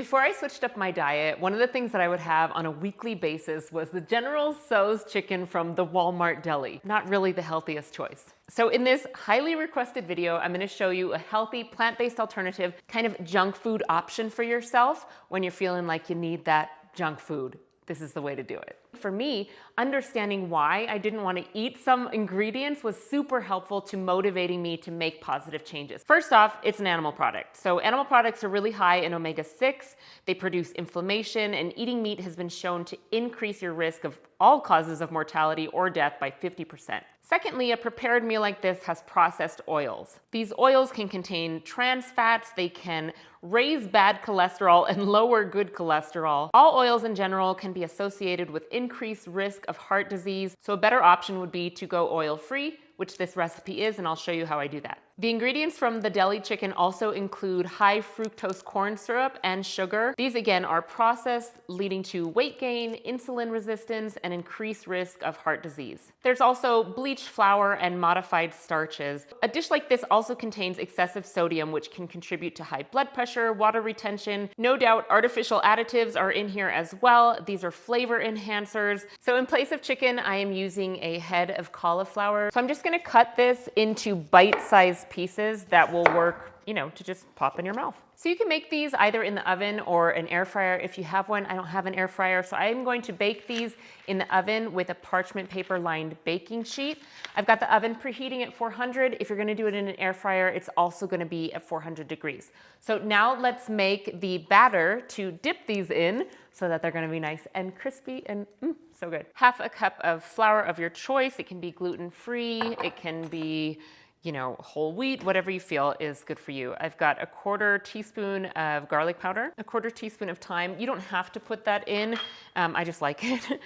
Before I switched up my diet, one of the things that I would have on a weekly basis was the General Tso's chicken from the Walmart deli. Not really the healthiest choice. So in this highly requested video, I'm gonna show you a healthy plant-based alternative, kind of junk food option for yourself when you're feeling like you need that junk food. This is the way to do it. For me, understanding why I didn't want to eat some ingredients was super helpful to motivating me to make positive changes. First off, it's an animal product. So animal products are really high in omega-6. They produce inflammation, and eating meat has been shown to increase your risk of all causes of mortality or death by 50%. Secondly, a prepared meal like this has processed oils. These oils can contain trans fats, they can raise bad cholesterol and lower good cholesterol. All oils in general can be associated with increased risk of heart disease, so a better option would be to go oil-free, which this recipe is, and I'll show you how I do that. The ingredients from the deli chicken also include high fructose corn syrup and sugar. These again are processed, leading to weight gain, insulin resistance, and increased risk of heart disease. There's also bleached flour and modified starches. A dish like this also contains excessive sodium, which can contribute to high blood pressure, water retention. No doubt artificial additives are in here as well. These are flavor enhancers. So in place of chicken, I am using a head of cauliflower. So I'm just gonna cut this into bite-sized pieces that will work, to just pop in your mouth. So you can make these either in the oven or an air fryer if you have one. I don't have an air fryer, so I'm going to bake these in the oven with a parchment paper lined baking sheet. I've got the oven preheating at 400. If you're gonna do it in an air fryer, it's also gonna be at 400 degrees. So now let's make the batter to dip these in so that they're gonna be nice and crispy and so good. Half a cup of flour of your choice. It can be gluten-free, it can be whole wheat, whatever you feel is good for you. I've got a 1/4 teaspoon of garlic powder, a 1/4 teaspoon of thyme. You don't have to put that in, I just like it.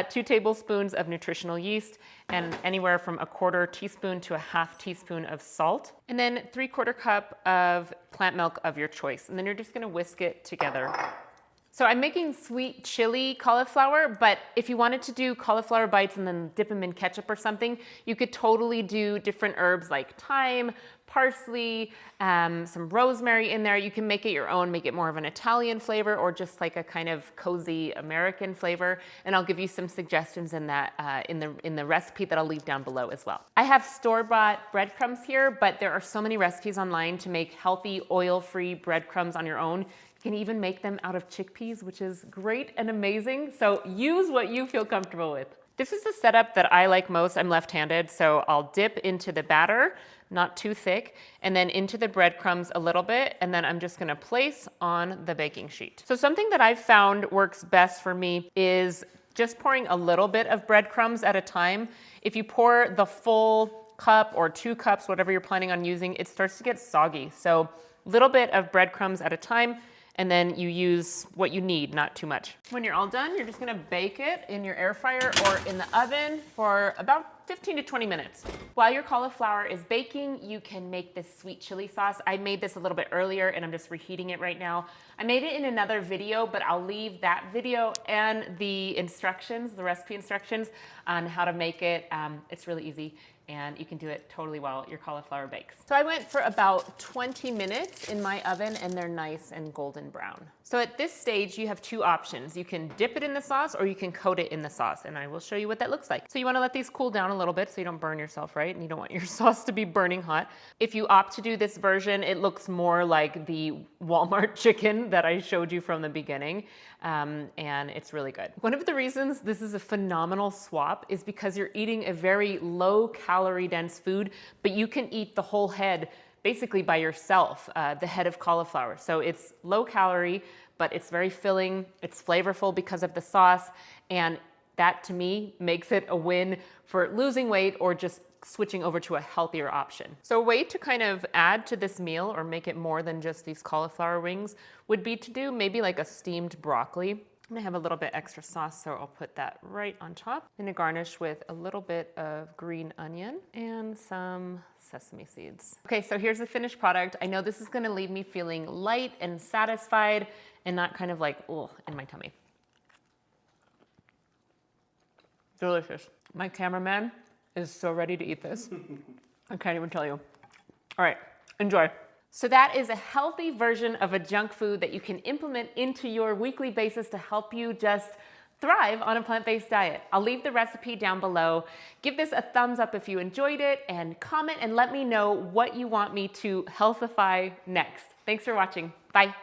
2 tablespoons of nutritional yeast, and anywhere from a 1/4 teaspoon to a 1/2 teaspoon of salt. And then 3/4 cup of plant milk of your choice. And then you're just gonna whisk it together. So I'm making sweet chili cauliflower, but if you wanted to do cauliflower bites and then dip them in ketchup or something, you could totally do different herbs like thyme, parsley, some rosemary in there. You can make it your own, make it more of an Italian flavor or just like a kind of cozy American flavor. And I'll give you some suggestions in that in the recipe that I'll leave down below as well. I have store-bought breadcrumbs here, but there are so many recipes online to make healthy oil-free breadcrumbs on your own. You can even make them out of chickpeas, which is great and amazing. So use what you feel comfortable with. This is the setup that I like most. I'm left-handed, so I'll dip into the batter, not too thick, and then into the breadcrumbs a little bit, and then I'm just gonna place on the baking sheet. So something that I've found works best for me is just pouring a little bit of breadcrumbs at a time. If you pour the full cup or 2 cups, whatever you're planning on using, it starts to get soggy. So a little bit of breadcrumbs at a time, and then you use what you need, not too much. When you're all done, you're just gonna bake it in your air fryer or in the oven for about 15 to 20 minutes. While your cauliflower is baking, you can make this sweet chili sauce. I made this a little bit earlier and I'm just reheating it right now. I made it in another video, but I'll leave that video and the instructions, the recipe instructions on how to make it. It's really easy, and you can do it totally while your cauliflower bakes. So I went for about 20 minutes in my oven, and they're nice and golden brown. So at this stage, you have 2 options. You can dip it in the sauce or you can coat it in the sauce, and I will show you what that looks like. So you wanna let these cool down a little bit so you don't burn yourself, right? And you don't want your sauce to be burning hot. If you opt to do this version, it looks more like the Walmart chicken that I showed you from the beginning, and it's really good. One of the reasons this is a phenomenal swap is because you're eating a very low calorie dense food, but you can eat the whole head basically by yourself, the head of cauliflower. So it's low calorie, but it's very filling, it's flavorful because of the sauce, and that to me makes it a win for losing weight or just switching over to a healthier option. So a way to kind of add to this meal or make it more than just these cauliflower wings would be to do maybe like a steamed broccoli. I'm gonna have a little bit extra sauce, so I'll put that right on top. I'm gonna garnish with a little bit of green onion and some sesame seeds. Okay, so here's the finished product. I know this is gonna leave me feeling light and satisfied and not kind of like, ugh, in my tummy. Delicious. My cameraman is so ready to eat this. I can't even tell you. All right, enjoy. So that is a healthy version of a junk food that you can implement into your weekly basis to help you just thrive on a plant-based diet. I'll leave the recipe down below. Give this a thumbs up if you enjoyed it, and comment and let me know what you want me to healthify next. Thanks for watching. Bye.